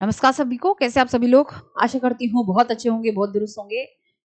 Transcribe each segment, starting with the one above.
नमस्कार सभी को। कैसे आप सभी लोग? आशा करती हूँ बहुत अच्छे होंगे, बहुत दुरुस्त होंगे।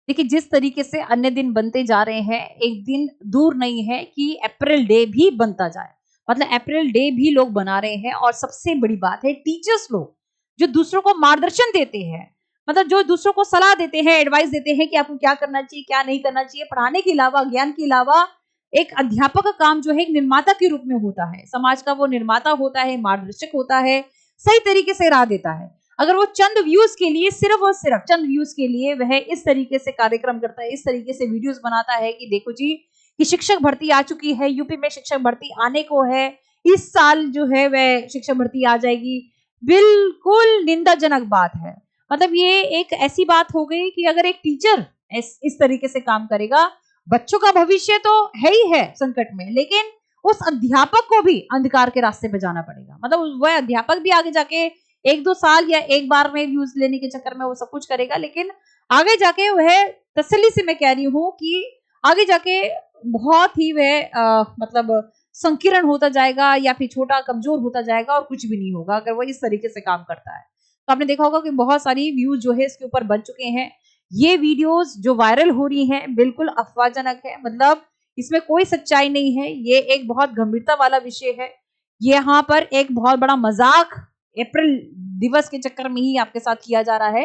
देखिए, जिस तरीके से अन्य दिन बनते जा रहे हैं, एक दिन दूर नहीं है कि अप्रैल डे भी बनता जाए। मतलब अप्रैल डे भी लोग बना रहे हैं। और सबसे बड़ी बात है, टीचर्स लोग जो दूसरों को मार्गदर्शन देते हैं, मतलब जो दूसरों को सलाह देते हैं, एडवाइस देते हैं कि आपको क्या करना चाहिए, क्या नहीं करना चाहिए। पढ़ाने के अलावा, ज्ञान के अलावा एक अध्यापक का काम जो है एक निर्माता के रूप में होता है। समाज का वो निर्माता होता है, मार्गदर्शक होता है, सही तरीके से राह देता है। अगर वो चंद व्यूज के लिए, सिर्फ और सिर्फ चंद व्यूज के लिए वह इस तरीके से कार्यक्रम करता है, इस तरीके से वीडियोस बनाता है कि देखो जी कि शिक्षक भर्ती आ चुकी है, यूपी में शिक्षक भर्ती आने को है, इस साल जो है वह शिक्षक भर्ती आ जाएगी। बिल्कुल निंदाजनक बात है। मतलब ये एक ऐसी बात हो गई कि अगर एक टीचर इस तरीके से काम करेगा, बच्चों का भविष्य तो है ही है संकट में, लेकिन उस अध्यापक को भी अंधकार के रास्ते पे जाना पड़ेगा। मतलब वह अध्यापक भी आगे जाके 1-2 साल या एक बार में व्यूज लेने के चक्कर में वो सब कुछ करेगा, लेकिन आगे जाके वह, तसल्ली से मैं कह रही हूँ कि आगे जाके बहुत ही वह मतलब संकीर्ण होता जाएगा या फिर छोटा कमजोर होता जाएगा और कुछ भी नहीं होगा अगर वो इस तरीके से काम करता है। तो आपने देखा होगा कि बहुत सारी व्यूज जो है इसके ऊपर बन चुके हैं। ये वीडियोस जो वायरल हो रही हैं बिल्कुल अफवाहजनक है। मतलब इसमें कोई सच्चाई नहीं है। ये एक बहुत गंभीरता वाला विषय है। यहाँ पर एक बहुत बड़ा मजाक अप्रैल दिवस के चक्कर में ही आपके साथ किया जा रहा है।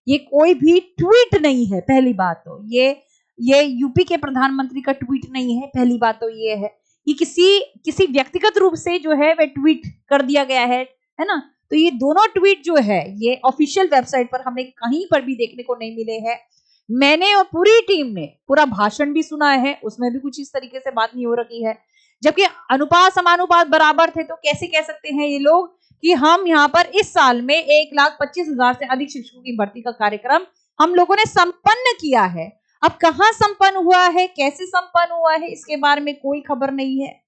ये कोई भी ट्वीट नहीं है। पहली बात तो ये यूपी के प्रधानमंत्री का ट्वीट नहीं है। पहली बात तो ये है कि किसी व्यक्तिगत रूप से जो है वह ट्वीट कर दिया गया है ना। तो ये दोनों ट्वीट जो है ये ऑफिशियल वेबसाइट पर हमें कहीं पर भी देखने को नहीं मिले हैं। मैंने और पूरी टीम ने पूरा भाषण भी सुना है, उसमें भी कुछ इस तरीके से बात नहीं हो रखी है। जबकि अनुपात समानुपात बराबर थे, तो कैसे कह सकते हैं ये लोग कि हम यहाँ पर इस साल में 1,25,000 से अधिक शिक्षकों की भर्ती का कार्यक्रम हम लोगों ने संपन्न किया है। अब कहाँ संपन्न हुआ है, कैसे संपन्न हुआ है, इसके बारे में कोई खबर नहीं है।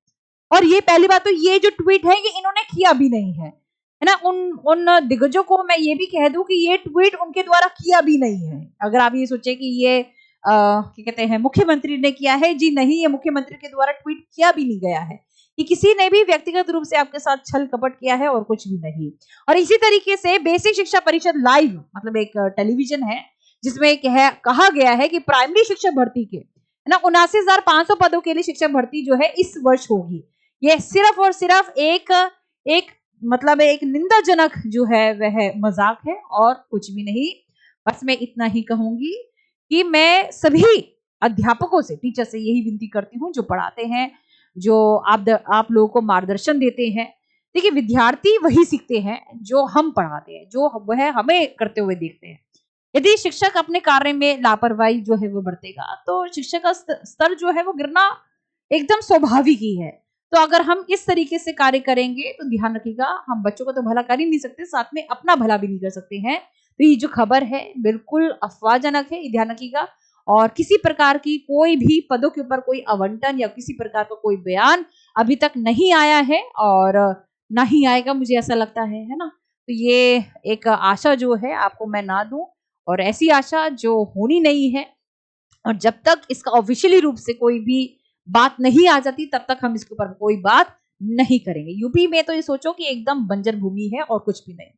और ये पहली बात तो ये जो ट्वीट है ये इन्होंने किया भी नहीं है ना। उन दिग्गजों को मैं ये भी कह दूं कि ये ट्वीट उनके द्वारा किया भी नहीं है। अगर आप ये सोचे कि ये क्या कहते हैं मुख्यमंत्री ने किया है, जी नहीं, ये मुख्यमंत्री के द्वारा ट्वीट किया भी नहीं गया है। कि किसी ने भी व्यक्तिगत रूप से आपके साथ छल कपट किया है और कुछ भी नहीं। और इसी तरीके से बेसिक शिक्षा परिषद लाइव, मतलब एक टेलीविजन है जिसमें कहा गया है कि प्राइमरी शिक्षक भर्ती के है ना 79,500 पदों के लिए शिक्षक भर्ती जो है इस वर्ष होगी। ये सिर्फ और सिर्फ एक मतलब एक निंदाजनक जो है वह मजाक है और कुछ भी नहीं। बस मैं इतना ही कहूंगी कि मैं सभी अध्यापकों से, टीचर से यही विनती करती हूँ जो पढ़ाते हैं, जो आप लोगों को मार्गदर्शन देते हैं। देखिए, विद्यार्थी वही सीखते हैं जो हम पढ़ाते हैं, जो वह हमें करते हुए देखते हैं। यदि शिक्षक अपने कार्य में लापरवाही जो है वो बरतेगा, तो शिक्षक का स्तर जो है वो गिरना एकदम स्वाभाविक ही है। तो अगर हम इस तरीके से कार्य करेंगे तो ध्यान रखिएगा, हम बच्चों का तो भला कर ही नहीं सकते, साथ में अपना भला भी नहीं कर सकते हैं। तो ये जो खबर है बिल्कुल अफवाहजनक है, ध्यान रखिएगा। और किसी प्रकार की कोई भी पदों के ऊपर कोई आवंटन या किसी प्रकार का कोई बयान अभी तक नहीं आया है और ना ही आएगा, मुझे ऐसा लगता है ना। तो ये एक आशा जो है आपको मैं ना दूं, और ऐसी आशा जो होनी नहीं है। और जब तक इसका ऑफिशियली रूप से कोई भी बात नहीं आ जाती, तब तक हम इसके ऊपर कोई बात नहीं करेंगे। यूपी में तो ये सोचो कि एकदम बंजर भूमि है और कुछ भी नहीं।